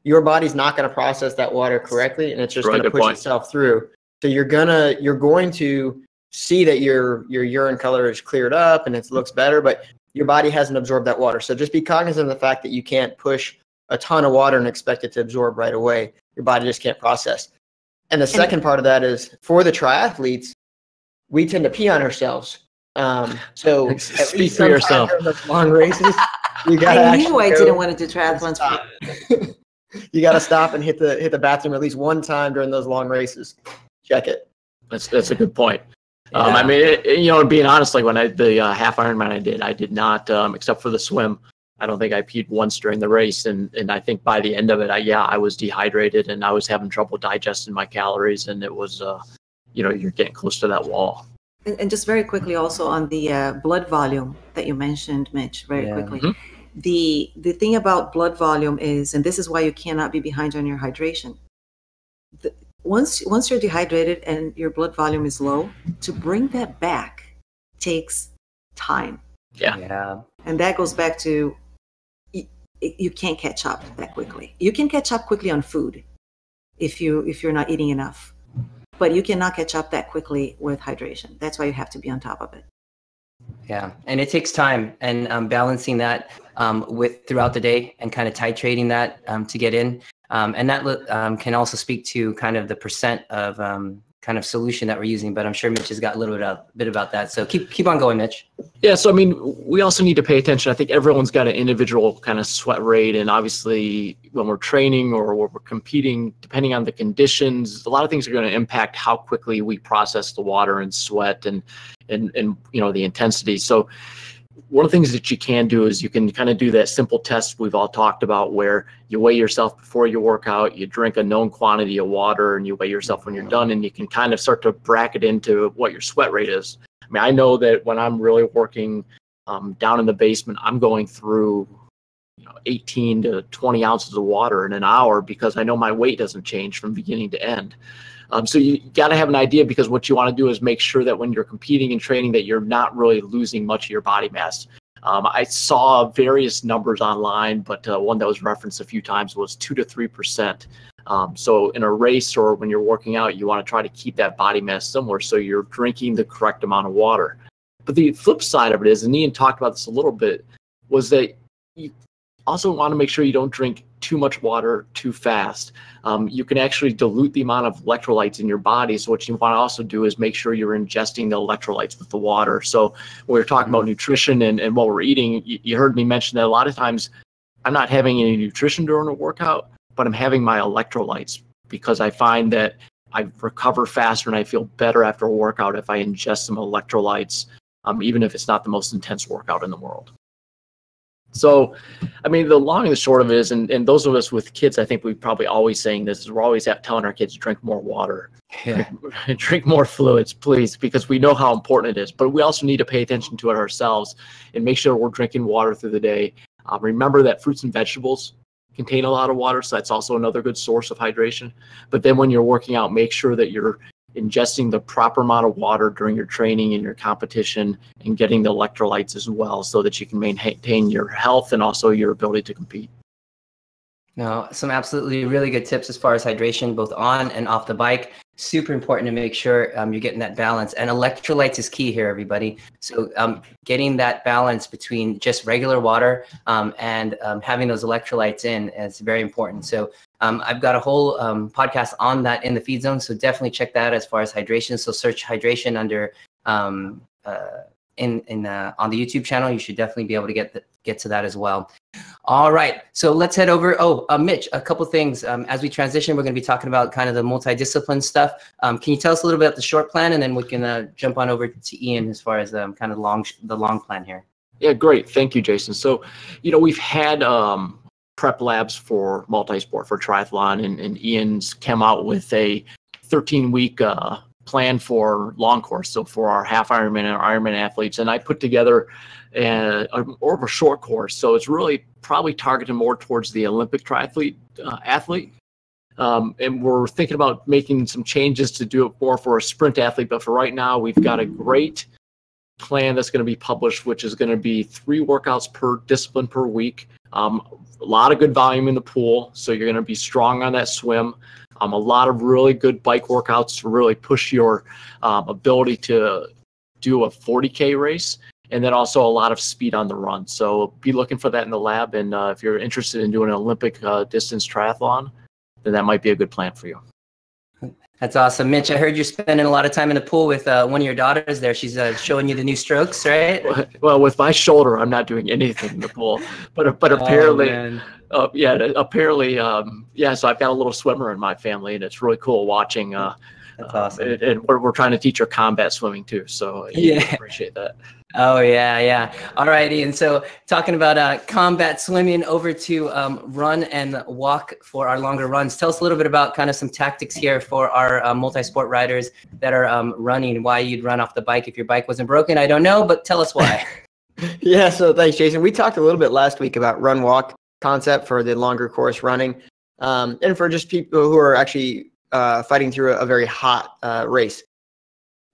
your body's not going to process that water correctly, and it's just going to push itself through. So you're going to see that your urine color is cleared up and it looks better, but your body hasn't absorbed that water. So just be cognizant of the fact that you can't push a ton of water and expect it to absorb right away. Your body just can't process. And the second part of that is, for the triathletes, we tend to pee on ourselves. So speak for yourself. Long races, you got. I knew I didn't want to do triathlons. You got to stop and hit the bathroom at least one time during those long races. Check it. That's a good point. Yeah. I mean, being honest, like when the half Ironman I did not, except for the swim. I don't think I peed once during the race, and I think by the end of it, I was dehydrated and I was having trouble digesting my calories, and it was, you're getting close to that wall. And just very quickly, also on the blood volume that you mentioned, Mitch, very quickly. Mm-hmm. The thing about blood volume is, and this is why you cannot be behind on your hydration. Once you're dehydrated and your blood volume is low, to bring that back takes time. Yeah. And that goes back to, you can't catch up that quickly. You can catch up quickly on food if you're not eating enough, but you cannot catch up that quickly with hydration. That's why you have to be on top of it. Yeah, and it takes time, and balancing that with throughout the day and kind of titrating that to get in, and that can also speak to kind of the percent of kind of solution that we're using. But I'm sure Mitch has got a little bit about that. So keep on going, Mitch. Yeah, so I mean, we also need to pay attention. I think everyone's got an individual kind of sweat rate, and obviously when we're training or when we're competing, depending on the conditions, a lot of things are going to impact how quickly we process the water and sweat and the intensity. So one of the things that you can do is you can kind of do that simple test we've all talked about, where you weigh yourself before your workout, you drink a known quantity of water, and you weigh yourself when you're done, and you can kind of start to bracket into what your sweat rate is. I mean, I know that when I'm really working down in the basement, I'm going through 18 to 20 ounces of water in an hour, because I know my weight doesn't change from beginning to end. So you got to have an idea, because what you want to do is make sure that when you're competing and training that you're not really losing much of your body mass. I saw various numbers online, but one that was referenced a few times was 2 to 3%. So in a race or when you're working out, you want to try to keep that body mass similar, so you're drinking the correct amount of water. But the flip side of it is, and Ian talked about this a little bit, was that you also want to make sure you don't drink too much water too fast. You can actually dilute the amount of electrolytes in your body. So what you want to also do is make sure you're ingesting the electrolytes with the water. So when we're talking about nutrition and what we're eating, you heard me mention that a lot of times I'm not having any nutrition during a workout, but I'm having my electrolytes, because I find that I recover faster and I feel better after a workout if I ingest some electrolytes, even if it's not the most intense workout in the world. So, I mean, the long and the short of it is, and those of us with kids, I think we're probably always saying this, is we're always telling our kids, drink more water, drink more fluids, please, because we know how important it is. But we also need to pay attention to it ourselves and make sure we're drinking water through the day. Remember that fruits and vegetables contain a lot of water, so that's also another good source of hydration. But then when you're working out, make sure that you're ingesting the proper amount of water during your training and your competition, and getting the electrolytes as well, so that you can maintain your health and also your ability to compete. No, some absolutely really good tips as far as hydration, both on and off the bike. Super important to make sure you're getting that balance. And electrolytes is key here, everybody. So getting that balance between just regular water and having those electrolytes in is very important. So I've got a whole podcast on that in the feed zone. So definitely check that as far as hydration. So search hydration under on the YouTube channel. You should definitely be able to get to that as well. All right, so let's head over. Mitch, a couple things. As we transition, we're going to be talking about kind of the multidiscipline stuff. Can you tell us a little bit about the short plan, and then we can jump on over to Ian as far as kind of the long plan here. Yeah, great. Thank you, Jason. So, we've had prep labs for multi-sport, for triathlon, and Ian's come out with a 13-week plan for long course. So for our half Ironman and our Ironman athletes, and I put together more of a short course. So it's really probably targeted more towards the Olympic triathlete athlete. And we're thinking about making some changes to do it more for a sprint athlete. But for right now, we've got a great plan that's going to be published, which is going to be 3 workouts per discipline per week. A lot of good volume in the pool. So you're going to be strong on that swim. A lot of really good bike workouts to really push your ability to do a 40K race. And then also a lot of speed on the run. So be looking for that in the lab. And if you're interested in doing an Olympic distance triathlon, then that might be a good plan for you. That's awesome. Mitch, I heard you're spending a lot of time in the pool with one of your daughters there. She's showing you the new strokes, right? Well, with my shoulder, I'm not doing anything in the pool. But apparently, so I've got a little swimmer in my family, and it's really cool watching. That's awesome. And we're trying to teach her combat swimming too. So I appreciate that. Oh, yeah. All right, Ian. So talking about combat swimming, over to run and walk for our longer runs. Tell us a little bit about kind of some tactics here for our multi-sport riders that are running, why you'd run off the bike if your bike wasn't broken. I don't know, but tell us why. Yeah, so thanks, Jason. We talked a little bit last week about run-walk concept for the longer course running, and for just people who are actually fighting through a very hot race.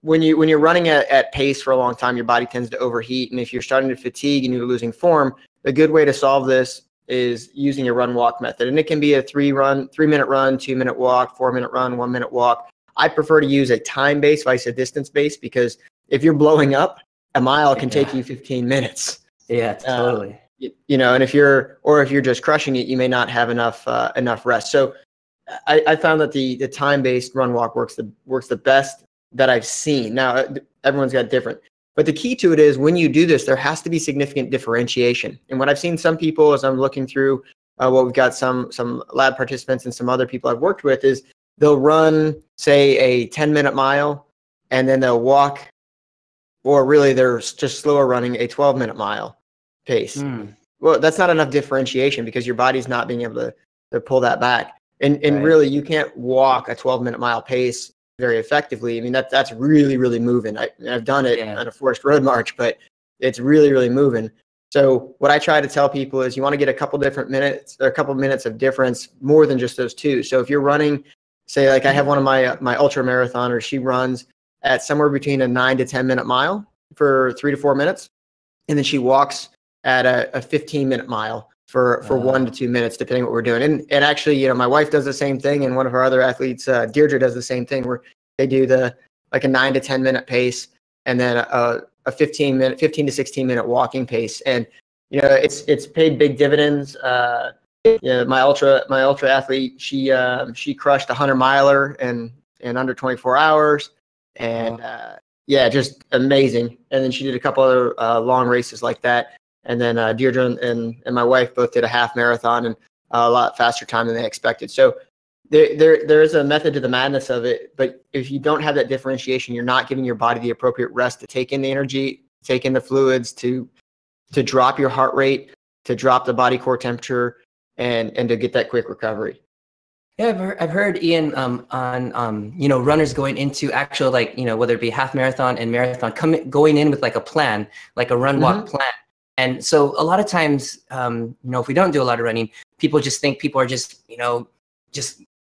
When you're running at pace for a long time, your body tends to overheat. And if you're starting to fatigue and you're losing form, a good way to solve this is using a run-walk method. And it can be a 3-minute run, 2-minute walk, 4-minute run, 1-minute walk. I prefer to use a time-based versus a distance-based, because if you're blowing up, a mile can take you 15 minutes. Yeah, totally. And if you're just crushing it, you may not have enough rest. So I found that the time-based run-walk works the best that I've seen. Now, everyone's got different, but the key to it is when you do this, there has to be significant differentiation. And what I've seen some people, as I'm looking through what we've got some lab participants and some other people I've worked with, is they'll run, say, a 10-minute mile, and then they'll walk, or really they're just slower running a 12-minute mile pace. Well, that's not enough differentiation, because your body's not being able to pull that back. And Right. Really, you can't walk a 12-minute mile pace very effectively. I mean, that's really, really moving. I've done it on a forced road march, but it's really, really moving. So what I try to tell people is you want to get a couple minutes of difference, more than just those two. So if you're running, say, like I have one of my ultra marathoners, she runs at somewhere between a 9 to 10-minute mile for 3 to 4 minutes. And then she walks at a 15-minute mile for 1 to 2 minutes, depending on what we're doing. And actually, my wife does the same thing, and one of our other athletes, Deirdre, does the same thing, where they do a 9 to 10-minute pace, and then a 15 to 16-minute walking pace. And it's paid big dividends. My ultra athlete, she crushed a 100-miler in under 24 hours, and just amazing. And then she did a couple other long races like that. And then Deirdre and my wife both did a half marathon, and a lot faster time than they expected. So there is a method to the madness of it. But if you don't have that differentiation, you're not giving your body the appropriate rest to take in the energy, take in the fluids, to drop your heart rate, to drop the body core temperature, and to get that quick recovery. Yeah, I've heard, Ian, on runners going into actual, whether it be half marathon and marathon, going in with like a plan, like a run walk plan. And so a lot of times, if we don't do a lot of running, people just think people are just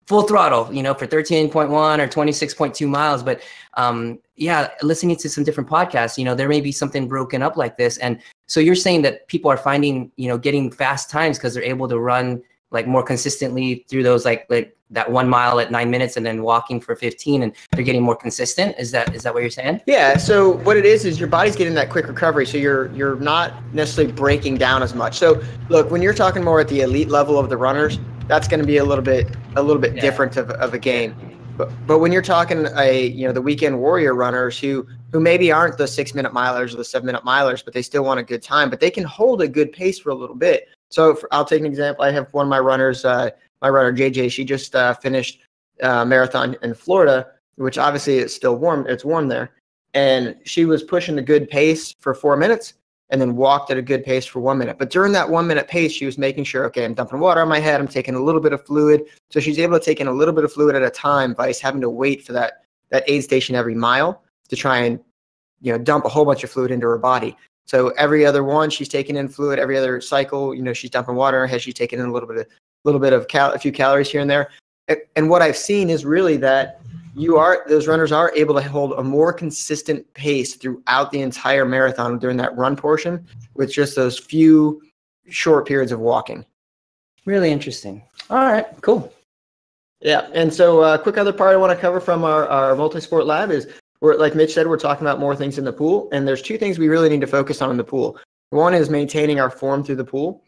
full throttle, for 13.1 or 26.2 miles. But yeah, listening to some different podcasts, there may be something broken up like this. And so you're saying that people are finding, getting fast times because they're able to run like more consistently through those like that 1 mile at 9 minutes and then walking for 15, and they're getting more consistent. Is that what you're saying? Yeah. So what it is your body's getting that quick recovery. So you're not necessarily breaking down as much. So look, when you're talking more at the elite level of the runners, that's going to be a little bit different of a game. But when you're talking the weekend warrior runners who maybe aren't the 6 minute milers or the 7 minute milers, but they still want a good time, but they can hold a good pace for a little bit. So I'll take an example. I have one of my runners, my runner JJ. She just finished a marathon in Florida, which obviously is still warm. It's warm there, and she was pushing a good pace for 4 minutes, and then walked at a good pace for 1 minute. But during that 1 minute pace, she was making sure, okay, I'm dumping water on my head. I'm taking a little bit of fluid. So she's able to take in a little bit of fluid at a time by having to wait for that aid station every mile to try and, dump a whole bunch of fluid into her body. So every other one, she's taking in fluid. Every other cycle, she's dumping water on her head. She's taking in a few calories here and there. And what I've seen is really that those runners are able to hold a more consistent pace throughout the entire marathon during that run portion with just those few short periods of walking. Really interesting. All right, cool. Yeah. And so a quick other part I want to cover from our multi-sport lab is like Mitch said, we're talking about more things in the pool. And there's two things we really need to focus on in the pool. One is maintaining our form through the pool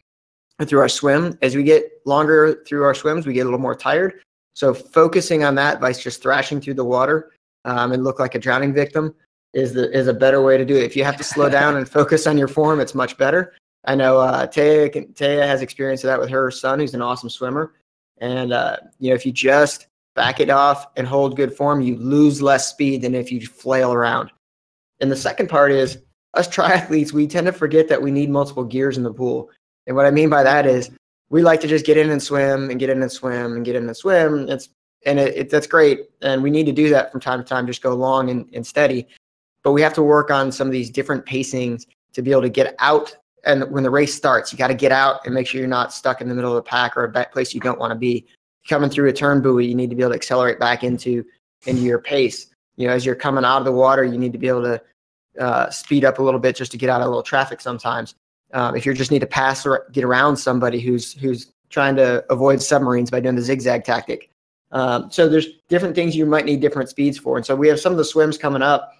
and through our swim. As we get longer through our swims, we get a little more tired. So focusing on that by just thrashing through the water and look like a drowning victim is a better way to do it. If you have to slow down and focus on your form, it's much better. I know Taya has experience of that with her son, who's an awesome swimmer. And if you just back it off and hold good form, you lose less speed than if you flail around. And the second part is us triathletes, we tend to forget that we need multiple gears in the pool. And what I mean by that is we like to just get in and swim and get in and swim and get in and swim. That's great. And we need to do that from time to time, just go long and steady. But we have to work on some of these different pacings to be able to get out. And when the race starts, you got to get out and make sure you're not stuck in the middle of the pack or a place you don't want to be. Coming through a turn buoy, you need to be able to accelerate back into your pace. As you're coming out of the water, you need to be able to speed up a little bit just to get out of a little traffic sometimes. If you just need to pass or get around somebody who's trying to avoid submarines by doing the zigzag tactic. So there's different things you might need different speeds for. And so we have some of the swims coming up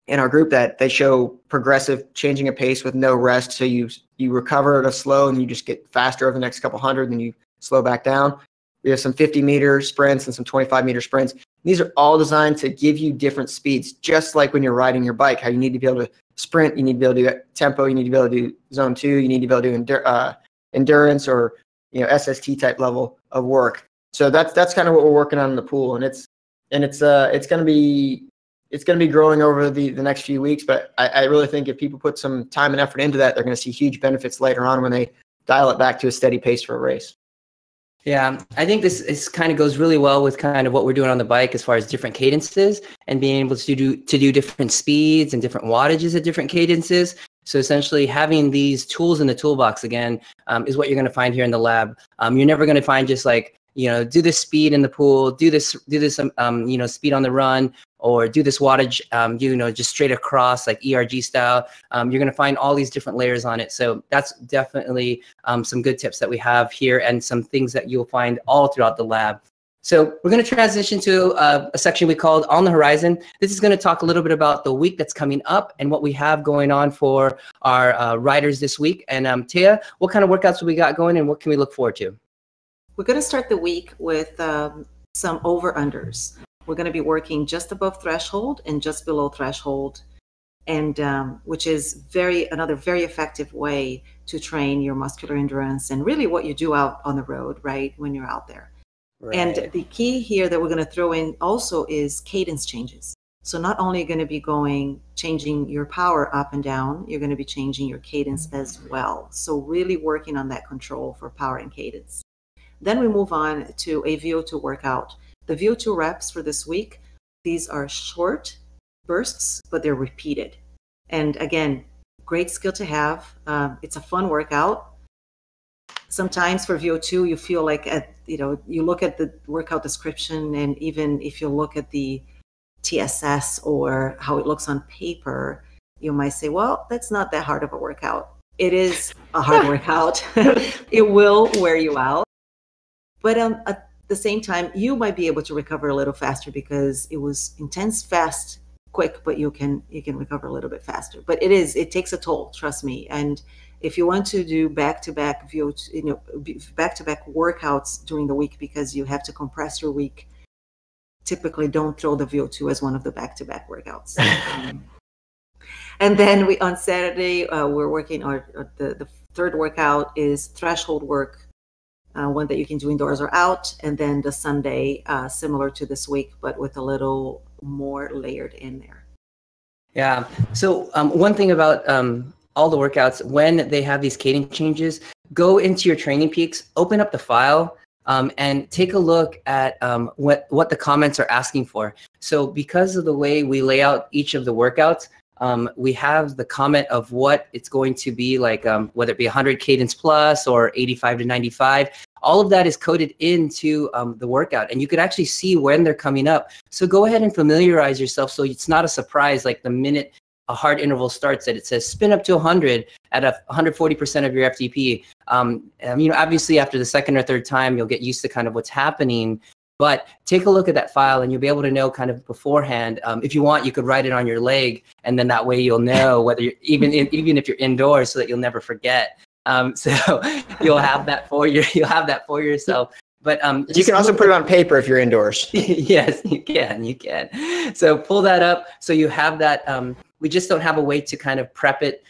in our group that they show progressive changing of pace with no rest. So you recover at a slow and you just get faster over the next couple hundred, and you slow back down. We have some 50-meter sprints and some 25-meter sprints. These are all designed to give you different speeds, just like when you're riding your bike, how you need to be able to sprint, you need to be able to do tempo, you need to be able to do zone 2, you need to be able to do endurance or SST type level of work. So that's kind of what we're working on in the pool, and it's going to be growing over the next few weeks. But I really think if people put some time and effort into that, they're going to see huge benefits later on when they dial it back to a steady pace for a race. Yeah, I think this kind of goes really well with kind of what we're doing on the bike as far as different cadences and being able to do different speeds and different wattages at different cadences. So essentially having these tools in the toolbox again is what you're going to find here in the lab. You're never going to find just like, do this speed in the pool, do this speed on the run, or do this wattage, just straight across like ERG style. You're going to find all these different layers on it. So that's definitely some good tips that we have here and some things that you'll find all throughout the lab. So we're going to transition to a section we called On the Horizon. This is going to talk a little bit about the week that's coming up and what we have going on for our riders this week. And Taya, what kind of workouts have we got going and what can we look forward to? We're going to start the week with some over-unders. We're going to be working just above threshold and just below threshold, and which is another very effective way to train your muscular endurance and really what you do out on the road, right, when you're out there. Right. And the key here that we're going to throw in also is cadence changes. So not only are you going to be changing your power up and down, you're going to be changing your cadence as well. So really working on that control for power and cadence. Then we move on to a VO2 workout. The VO2 reps for this week, these are short bursts, but they're repeated. And again, great skill to have. It's a fun workout. sometimes for VO2, you feel like you look at the workout description, and even if you look at the TSS or how it looks on paper, you might say, well, that's not that hard of a workout. It is a hard workout. It will wear you out. But at the same time, you might be able to recover a little faster because it was intense, fast, quick, but you can recover a little bit faster. But it takes a toll, trust me. And if you want to do back-to-back back-to-back workouts during the week because you have to compress your week, typically don't throw the VO2 as one of the back-to-back workouts. And then on Saturday, we're working on the third workout is threshold work, one that you can do indoors or out. And then the Sunday, similar to this week, but with a little more layered in there. Yeah. So one thing about all the workouts, when they have these cadence changes, go into your Training Peaks, open up the file, and take a look at what the comments are asking for. So because of the way we lay out each of the workouts, we have the comment of what it's going to be like, whether it be 100 cadence plus or 85 to 95. All of that is coded into the workout, and you could actually see when they're coming up. So go ahead and familiarize yourself so it's not a surprise like the minute a hard interval starts that it says spin up to 100 at 140% of your FTP. Obviously after the second or third time, you'll get used to kind of what's happening, but take a look at that file and you'll be able to know kind of beforehand. If you want, you could write it on your leg, and then that way you'll know whether you're, even if you're indoors, so that you'll never forget. So you'll have that for yourself. But you can also put it on paper if you're indoors. Yes, you can. So pull that up so you have that. We just don't have a way to kind of prep it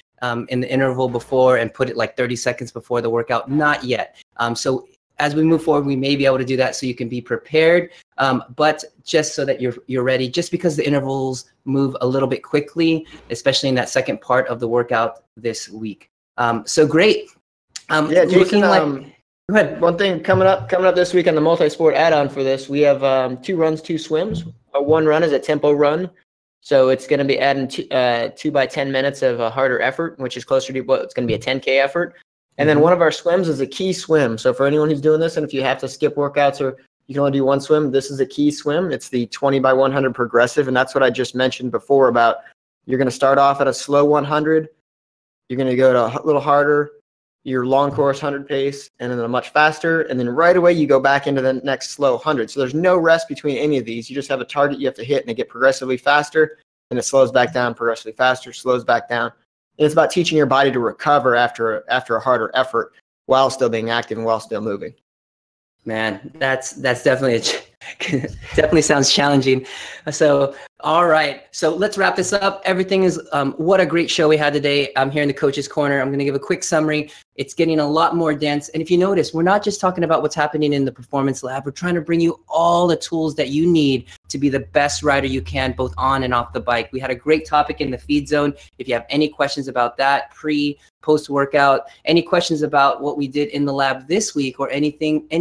in the interval before and put it like 30 seconds before the workout. Not yet. So as we move forward, we may be able to do that so you can be prepared, but just so that you're ready, just because the intervals move a little bit quickly, especially in that second part of the workout this week. So great. Yeah, Jason, go ahead. One thing coming up this week on the multi-sport add-on for this, we have 2 runs, 2 swims. One run is a tempo run. So it's going to be adding 2 by 10 minutes of a harder effort, which is closer to what it's going to be a 10K effort. And then one of our swims is a key swim. So for anyone who's doing this, and if you have to skip workouts or you can only do one swim, this is a key swim. It's the 20 by 100 progressive. And that's what I just mentioned before about you're going to start off at a slow 100. You're going to go to a little harder, your long course 100 pace, and then a much faster. And then right away, you go back into the next slow 100. So there's no rest between any of these. You just have a target you have to hit, and they get progressively faster, and it slows back down, progressively faster, slows back down. And it's about teaching your body to recover after a harder effort while still being active and while still moving. Man, that's definitely definitely sounds challenging. So, all right. So let's wrap this up. Everything is, what a great show we had today. I'm here in the Coach's Corner. I'm going to give a quick summary. It's getting a lot more dense. And if you notice, we're not just talking about what's happening in the performance lab. We're trying to bring you all the tools that you need to be the best rider you can, both on and off the bike. We had a great topic in the feed zone. If you have any questions about that, post-workout, any questions about what we did in the lab this week or any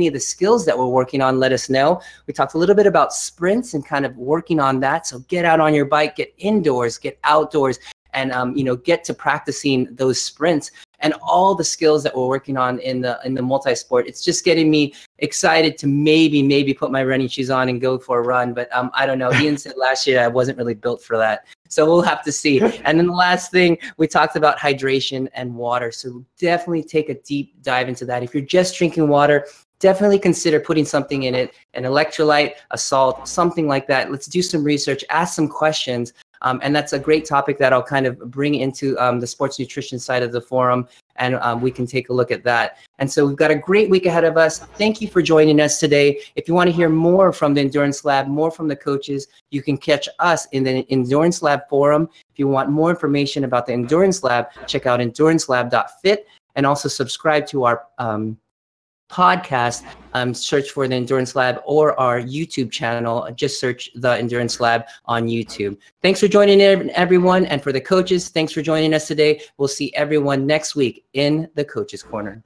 of the skills that we're working on, let us know. We talked a little bit about sprints and kind of working on that. So get out on your bike, get indoors, get outdoors, and get to practicing those sprints and all the skills that we're working on in the multi-sport. It's just getting me excited to maybe put my running shoes on and go for a run. But I don't know. Ian said last year I wasn't really built for that. So we'll have to see. And then the last thing, we talked about hydration and water. So definitely take a deep dive into that. If you're just drinking water, definitely consider putting something in it, an electrolyte, a salt, something like that. Let's do some research, ask some questions. And that's a great topic that I'll kind of bring into the sports nutrition side of the forum, and we can take a look at that. And so we've got a great week ahead of us. Thank you for joining us today. If you want to hear more from the Endurance Lab, more from the coaches, you can catch us in the Endurance Lab forum. If you want more information about the Endurance Lab, check out endurancelab.fit and also subscribe to our podcast. Search for the Endurance Lab or our YouTube channel. Just search the Endurance Lab on YouTube. Thanks for joining in, everyone. And for the coaches, thanks for joining us today. We'll see everyone next week in the Coach's Corner.